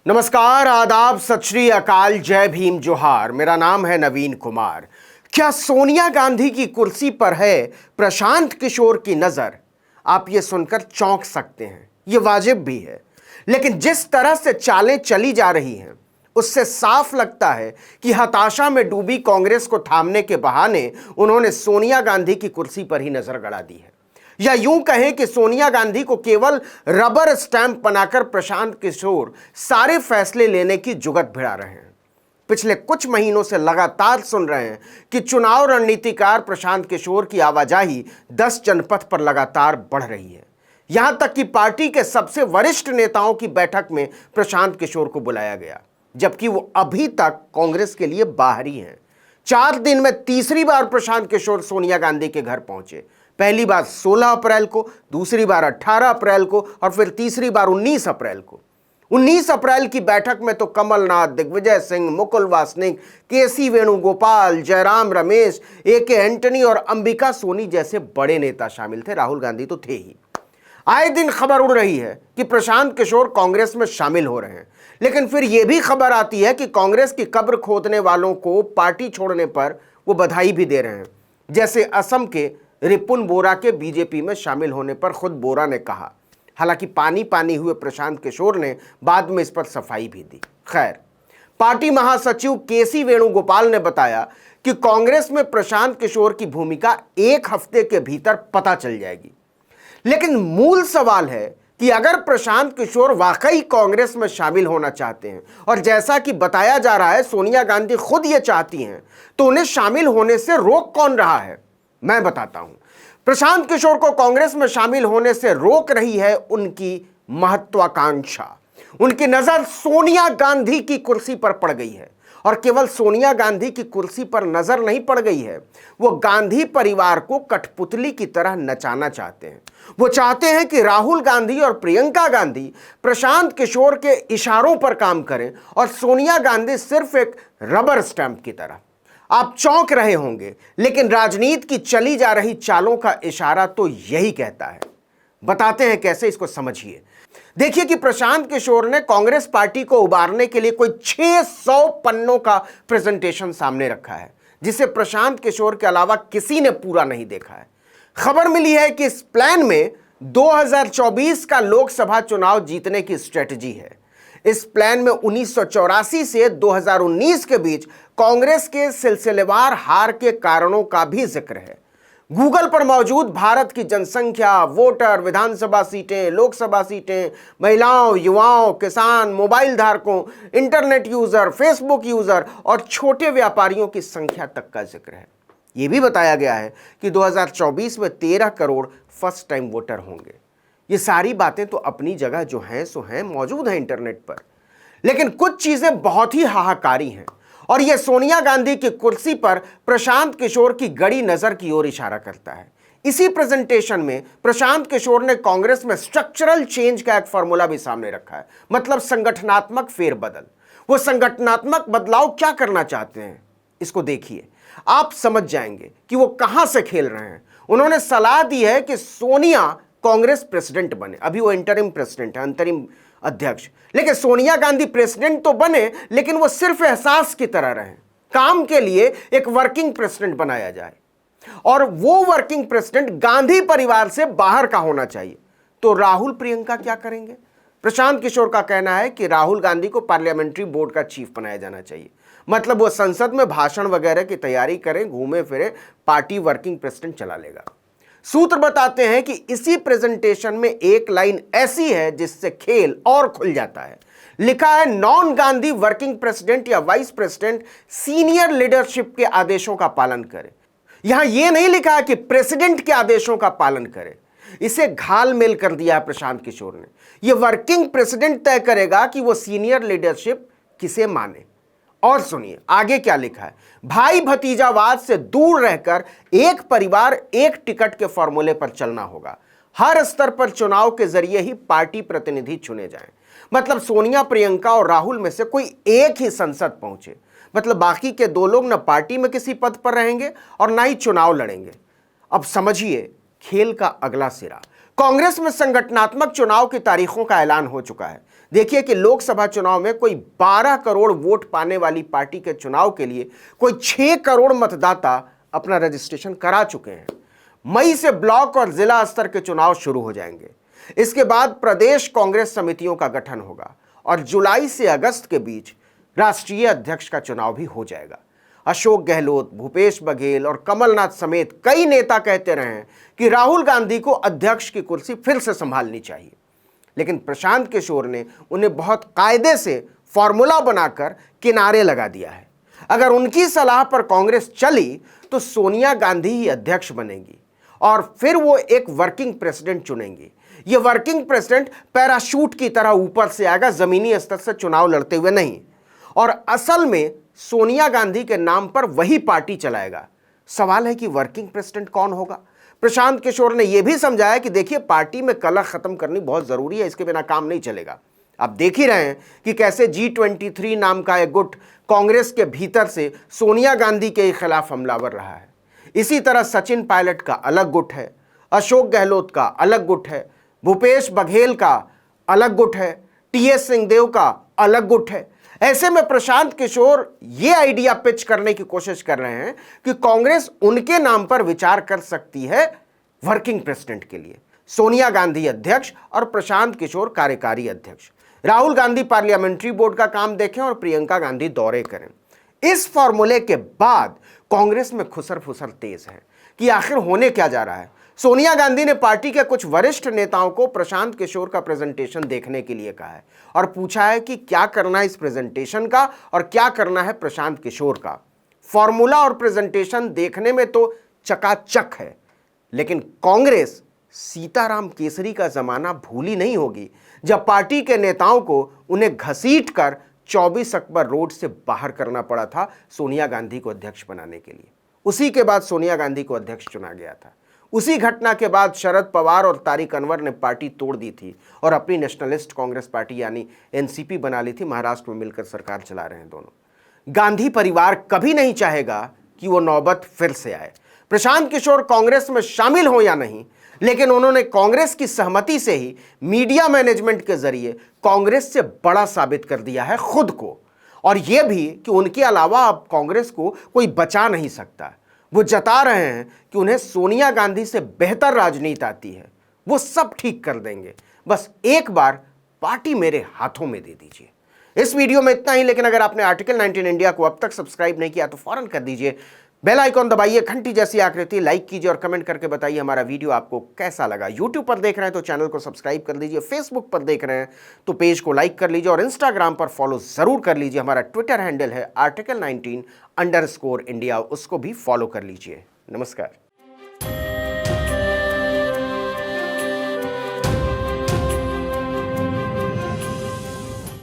नमस्कार, आदाब, सत श्री अकाल, जय भीम, जोहार। मेरा नाम है नवीन कुमार। क्या सोनिया गांधी की कुर्सी पर है प्रशांत किशोर की नजर? आप ये सुनकर चौंक सकते हैं, ये वाजिब भी है। लेकिन जिस तरह से चालें चली जा रही हैं उससे साफ लगता है कि हताशा में डूबी कांग्रेस को थामने के बहाने उन्होंने सोनिया गांधी की कुर्सी पर ही नजर गड़ा दी है। या यूं कहें कि सोनिया गांधी को केवल रबर स्टैंप बनाकर प्रशांत किशोर सारे फैसले लेने की जुगत भिड़ा रहे हैं। पिछले कुछ महीनों से लगातार सुन रहे हैं कि चुनाव रणनीतिकार प्रशांत किशोर की आवाजाही 10 जनपथ पर लगातार बढ़ रही है। यहां तक कि पार्टी के सबसे वरिष्ठ नेताओं की बैठक में प्रशांत किशोर को बुलाया गया, जबकि वो अभी तक कांग्रेस के लिए बाहर ही हैं। 4 दिन में तीसरी बार प्रशांत किशोर सोनिया गांधी के घर पहुंचे। पहली बार 16 अप्रैल को, दूसरी बार 18 अप्रैल को और फिर तीसरी बार 19 अप्रैल को। 19 अप्रैल की बैठक में तो कमलनाथ, दिग्विजय सिंह, मुकुल वासनिक, केसी वेणुगोपाल, जयराम रमेश, AK एंटनी और अंबिका सोनी जैसे बड़े नेता शामिल थे। राहुल गांधी तो थे ही। आए दिन खबर उड़ रही है कि प्रशांत किशोर कांग्रेस में शामिल हो रहे हैं, लेकिन फिर यह भी खबर आती है कि कांग्रेस की कब्र खोदने वालों को पार्टी छोड़ने पर वो बधाई भी दे रहे हैं। जैसे असम के रिपुन बोरा के बीजेपी में शामिल होने पर खुद बोरा ने कहा। हालांकि पानी पानी हुए प्रशांत किशोर ने बाद में इस पर सफाई भी दी। खैर, पार्टी महासचिव केसी वेणुगोपाल ने बताया कि कांग्रेस में प्रशांत किशोर की भूमिका 1 हफ्ते के भीतर पता चल जाएगी। लेकिन मूल सवाल है कि अगर प्रशांत किशोर वाकई कांग्रेस में शामिल होना चाहते हैं, और जैसा कि बताया जा रहा है सोनिया गांधी खुद ये चाहती हैं, तो उन्हें शामिल होने से रोक कौन रहा है? मैं बताता हूं। प्रशांत किशोर को कांग्रेस में शामिल होने से रोक रही है उनकी महत्वाकांक्षा। उनकी नजर सोनिया गांधी की कुर्सी पर पड़ गई है, और केवल सोनिया गांधी की कुर्सी पर नजर नहीं पड़ गई है, वो गांधी परिवार को कठपुतली की तरह नचाना चाहते हैं। वो चाहते हैं कि राहुल गांधी और प्रियंका गांधी प्रशांत किशोर के इशारों पर काम करें और सोनिया गांधी सिर्फ एक रबर स्टैंप की तरह। आप चौंक रहे होंगे, लेकिन राजनीति की चली जा रही चालों का इशारा तो यही कहता है। बताते हैं कैसे, इसको समझिए। देखिए कि प्रशांत किशोर ने कांग्रेस पार्टी को उबारने के लिए कोई 600 पन्नों का प्रेजेंटेशन सामने रखा है, जिसे प्रशांत किशोर के अलावा किसी ने पूरा नहीं देखा है। खबर मिली है कि इस प्लान में 2024 का लोकसभा चुनाव जीतने की स्ट्रेटजी है। इस प्लान में 1984 से 2019 के बीच कांग्रेस के सिलसिलेवार हार के कारणों का भी जिक्र है। गूगल पर मौजूद भारत की जनसंख्या, वोटर, विधानसभा सीटें, लोकसभा सीटें, महिलाओं, युवाओं, किसान, मोबाइल धारकों, इंटरनेट यूजर, फेसबुक यूजर और छोटे व्यापारियों की संख्या तक का जिक्र है। यह भी बताया गया है कि 2024 में 13 करोड़ फर्स्ट टाइम वोटर होंगे। ये सारी बातें तो अपनी जगह जो हैं सो हैं, मौजूद हैं इंटरनेट पर। लेकिन कुछ चीजें बहुत ही हाहाकारी हैं, और यह सोनिया गांधी की कुर्सी पर प्रशांत किशोर की गड़ी नजर की ओर इशारा करता है। इसी प्रेजेंटेशन में प्रशांत किशोर ने कांग्रेस में स्ट्रक्चरल चेंज का एक फॉर्मूला भी सामने रखा है, मतलब संगठनात्मक फेरबदल। वो संगठनात्मक बदलाव क्या करना चाहते हैं, इसको देखिए, आप समझ जाएंगे कि वो कहां से खेल रहे हैं। उन्होंने सलाह दी है कि सोनिया कांग्रेस प्रेसिडेंट बने। अभी वो इंटरिम प्रेसिडेंट है, अंतरिम अध्यक्ष। लेकिन सोनिया गांधी प्रेसिडेंट तो बने, लेकिन वो सिर्फ एहसास की तरह रहे। काम के लिए एक वर्किंग प्रेसिडेंट बनाया जाए, और वो वर्किंग प्रेसिडेंट गांधी परिवार से बाहर का होना चाहिए। तो राहुल प्रियंका क्या करेंगे? प्रशांत किशोर का कहना है कि राहुल गांधी को पार्लियामेंट्री बोर्ड का चीफ बनाया जाना चाहिए, मतलब वो संसद में भाषण वगैरह की तैयारी करें, घूमे फिरे, पार्टी वर्किंग प्रेसिडेंट चला लेगा। सूत्र बताते हैं कि इसी प्रेजेंटेशन में एक लाइन ऐसी है जिससे खेल और खुल जाता है। लिखा है, नॉन गांधी वर्किंग प्रेसिडेंट या वाइस प्रेसिडेंट सीनियर लीडरशिप के आदेशों का पालन करे। यहां यह नहीं लिखा है कि प्रेसिडेंट के आदेशों का पालन करे। इसे घालमेल कर दिया प्रशांत किशोर ने। यह वर्किंग प्रेसिडेंट तय करेगा कि वो सीनियर लीडरशिप किसे माने। और सुनिए आगे क्या लिखा है, भाई भतीजावाद से दूर रहकर एक परिवार एक टिकट के फॉर्मूले पर चलना होगा। हर स्तर पर चुनाव के जरिए ही पार्टी प्रतिनिधि चुने जाएं। मतलब सोनिया, प्रियंका और राहुल में से कोई एक ही संसद पहुंचे। मतलब बाकी के 2 लोग न पार्टी में किसी पद पर रहेंगे और ना ही चुनाव लड़ेंगे। अब समझिए खेल का अगला सिरा। कांग्रेस में संगठनात्मक चुनाव की तारीखों का ऐलान हो चुका है। देखिए कि लोकसभा चुनाव में कोई 12 करोड़ वोट पाने वाली पार्टी के चुनाव के लिए कोई 6 करोड़ मतदाता अपना रजिस्ट्रेशन करा चुके हैं। मई से ब्लॉक और जिला स्तर के चुनाव शुरू हो जाएंगे। इसके बाद प्रदेश कांग्रेस समितियों का गठन होगा और जुलाई से अगस्त के बीच राष्ट्रीय अध्यक्ष का चुनाव भी हो जाएगा। अशोक गहलोत, भूपेश बघेल और कमलनाथ समेत कई नेता कहते रहे हैं कि राहुल गांधी को अध्यक्ष की कुर्सी फिर से संभालनी चाहिए, लेकिन प्रशांत किशोर ने उन्हें बहुत कायदे से फॉर्मूला बनाकर किनारे लगा दिया है। अगर उनकी सलाह पर कांग्रेस चली तो सोनिया गांधी ही अध्यक्ष बनेगी और फिर वो एक वर्किंग प्रेसिडेंट चुनेंगी। ये वर्किंग प्रेसिडेंट पैराशूट की तरह ऊपर से आएगा, जमीनी स्तर से चुनाव लड़ते हुए नहीं। और असल में सोनिया गांधी के नाम पर वही पार्टी चलाएगा। सवाल है कि वर्किंग प्रेसिडेंट कौन होगा? प्रशांत किशोर ने यह भी समझाया कि देखिए, पार्टी में कलह खत्म करनी बहुत जरूरी है, इसके बिना काम नहीं चलेगा। आप देख ही रहे हैं कि कैसे G23 नाम का एक गुट कांग्रेस के भीतर से सोनिया गांधी के खिलाफ हमलावर रहा है। इसी तरह सचिन पायलट का अलग गुट है, अशोक गहलोत का अलग गुट है, भूपेश बघेल का अलग गुट है, TS सिंहदेव का अलग गुट है। ऐसे में प्रशांत किशोर ये आइडिया पिच करने की कोशिश कर रहे हैं कि कांग्रेस उनके नाम पर विचार कर सकती है वर्किंग प्रेसिडेंट के लिए। सोनिया गांधी अध्यक्ष और प्रशांत किशोर कार्यकारी अध्यक्ष। राहुल गांधी पार्लियामेंट्री बोर्ड का काम देखें और प्रियंका गांधी दौरे करें। इस फॉर्मूले के बाद कांग्रेस में खुसर फुसर तेज है कि आखिर होने क्या जा रहा है। सोनिया गांधी ने पार्टी के कुछ वरिष्ठ नेताओं को प्रशांत किशोर का प्रेजेंटेशन देखने के लिए कहा है और पूछा है कि क्या करना है इस प्रेजेंटेशन का और क्या करना है प्रशांत किशोर का। फॉर्मूला और प्रेजेंटेशन देखने में तो चकाचक है, लेकिन कांग्रेस सीताराम केसरी का जमाना भूली नहीं होगी, जब पार्टी के नेताओं को उन्हें घसीट कर 24 अकबर रोड से बाहर करना पड़ा था सोनिया गांधी को अध्यक्ष बनाने के लिए। उसी के बाद सोनिया गांधी को अध्यक्ष चुना गया था। उसी घटना के बाद शरद पवार और तारिक अनवर ने पार्टी तोड़ दी थी और अपनी नेशनलिस्ट कांग्रेस पार्टी यानी NCP बना ली थी। महाराष्ट्र में मिलकर सरकार चला रहे हैं दोनों। गांधी परिवार कभी नहीं चाहेगा कि वो नौबत फिर से आए। प्रशांत किशोर कांग्रेस में शामिल हो या नहीं, लेकिन उन्होंने कांग्रेस की सहमति से ही मीडिया मैनेजमेंट के जरिए कांग्रेस से बड़ा साबित कर दिया है खुद को, और यह भी कि उनके अलावा अब कांग्रेस को कोई बचा नहीं सकता। वो जता रहे हैं कि उन्हें सोनिया गांधी से बेहतर राजनीति आती है, वो सब ठीक कर देंगे, बस एक बार पार्टी मेरे हाथों में दे दीजिए। इस वीडियो में इतना ही, लेकिन अगर आपने आर्टिकल 19 इंडिया को अब तक सब्सक्राइब नहीं किया तो फौरन कर दीजिए। बेल आइकॉन दबाइए, घंटी जैसी आकृति, लाइक कीजिए और कमेंट करके बताइए हमारा वीडियो आपको कैसा लगा। यूट्यूब पर देख रहे हैं तो चैनल को सब्सक्राइब कर लीजिए, फेसबुक पर देख रहे हैं तो पेज को लाइक कर लीजिए और इंस्टाग्राम पर फॉलो जरूर कर लीजिए। हमारा ट्विटर हैंडल है article19_India, उसको भी फॉलो कर लीजिए। नमस्कार।